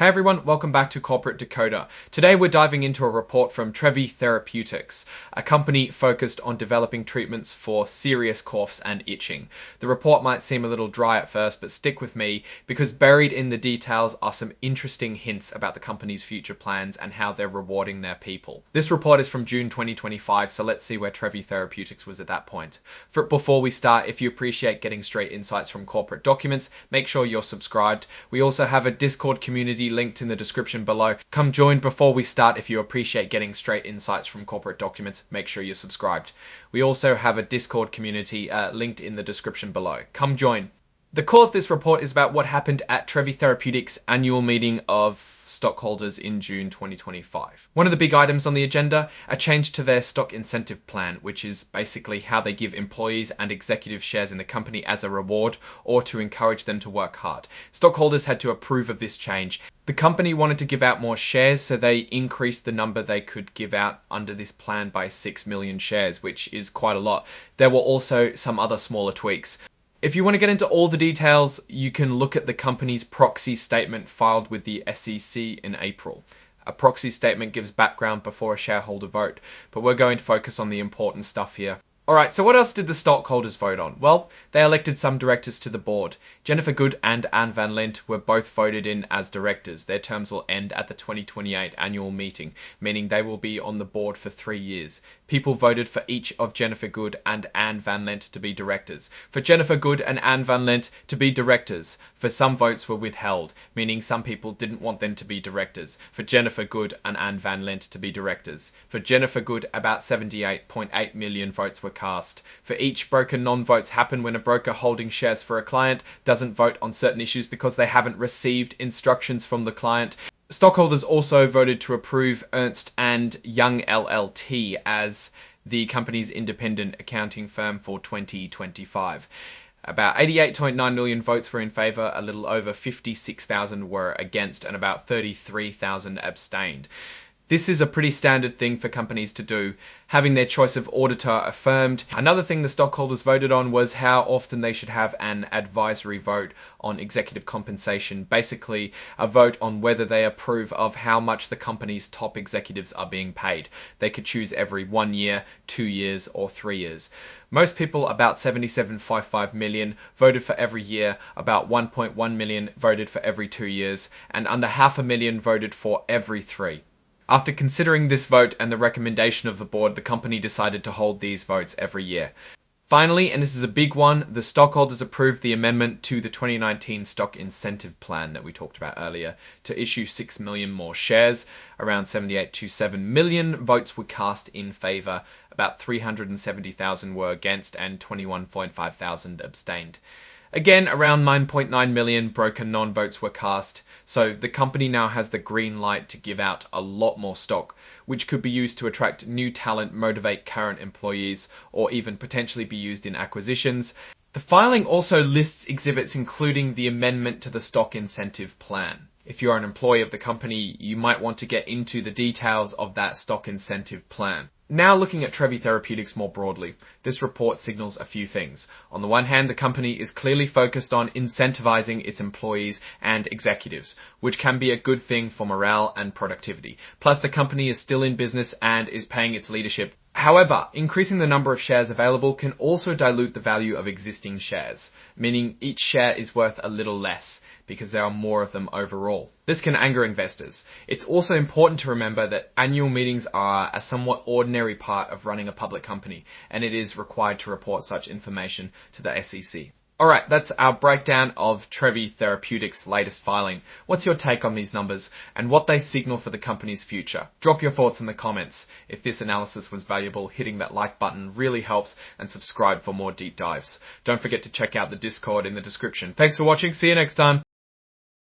Hey everyone, welcome back to Corporate Decoder. Today we're diving into a report from Trevi Therapeutics, a company focused on developing treatments for serious coughs and itching. The report might seem a little dry at first, but stick with me because buried in the details are some interesting hints about the company's future plans and how they're rewarding their people. This report is from June 2025, so let's see where Trevi Therapeutics was at that point. Before we start, if you appreciate getting straight insights from corporate documents, make sure you're subscribed. We also have a Discord community linked in the description below. Come join before we start if you appreciate getting straight insights from corporate documents. Make sure you're subscribed. We also have a Discord community linked in the description below. Come join. The core of this report is about what happened at Trevi Therapeutics' annual meeting of stockholders in June 2025. One of the big items on the agenda, a change to their stock incentive plan, which is basically how they give employees and executive shares in the company as a reward or to encourage them to work hard. Stockholders had to approve of this change. The company wanted to give out more shares, so they increased the number they could give out under this plan by 6 million shares, which is quite a lot. There were also some other smaller tweaks. If you want to get into all the details, you can look at the company's proxy statement filed with the SEC in April. A proxy statement gives background before a shareholder vote, but we're going to focus on the important stuff here. Alright, so what else did the stockholders vote on? Well, they elected some directors to the board. Jennifer Good and Anne Van Lent were both voted in as directors. Their terms will end at the 2028 annual meeting, meaning they will be on the board for 3 years. People voted for each of Jennifer Good and Anne Van Lent to be directors. For Jennifer Good and Anne Van Lent to be directors, for some votes were withheld, meaning some people didn't want them to be directors. For Jennifer Good and Anne Van Lent to be directors. For Jennifer Good, about 78.8 million votes were cast. For each broker, non-votes happen when a broker holding shares for a client doesn't vote on certain issues because they haven't received instructions from the client. Stockholders also voted to approve Ernst & Young LLT as the company's independent accounting firm for 2025. About 88.9 million votes were in favour, a little over 56,000 were against, and about 33,000 abstained. This is a pretty standard thing for companies to do, having their choice of auditor affirmed. Another thing the stockholders voted on was how often they should have an advisory vote on executive compensation, basically a vote on whether they approve of how much the company's top executives are being paid. They could choose every 1 year, 2 years, or 3 years. Most people, about 77.55 million, voted for every year, about 1.1 million voted for every 2 years, and under 500,000 voted for every 3. After considering this vote and the recommendation of the board, the company decided to hold these votes every year. Finally, and this is a big one, the stockholders approved the amendment to the 2019 stock incentive plan that we talked about earlier to issue 6 million more shares. Around 78.27 million votes were cast in favour, about 370,000 were against, and 21.5 thousand abstained. Again, around 9.9 million broker non-votes were cast, so the company now has the green light to give out a lot more stock, which could be used to attract new talent, motivate current employees, or even potentially be used in acquisitions. The filing also lists exhibits including the amendment to the stock incentive plan. If you're an employee of the company, you might want to get into the details of that stock incentive plan. Now looking at Trevi Therapeutics more broadly, this report signals a few things. On the one hand, the company is clearly focused on incentivizing its employees and executives, which can be a good thing for morale and productivity. Plus, the company is still in business and is paying its leadership. However, increasing the number of shares available can also dilute the value of existing shares, meaning each share is worth a little less because there are more of them overall. This can anger investors. It's also important to remember that annual meetings are a somewhat ordinary part of running a public company, and it is required to report such information to the SEC. Alright, that's our breakdown of Trevi Therapeutics' latest filing. What's your take on these numbers and what they signal for the company's future? Drop your thoughts in the comments. If this analysis was valuable, hitting that like button really helps, and subscribe for more deep dives. Don't forget to check out the Discord in the description. Thanks for watching, see you next time.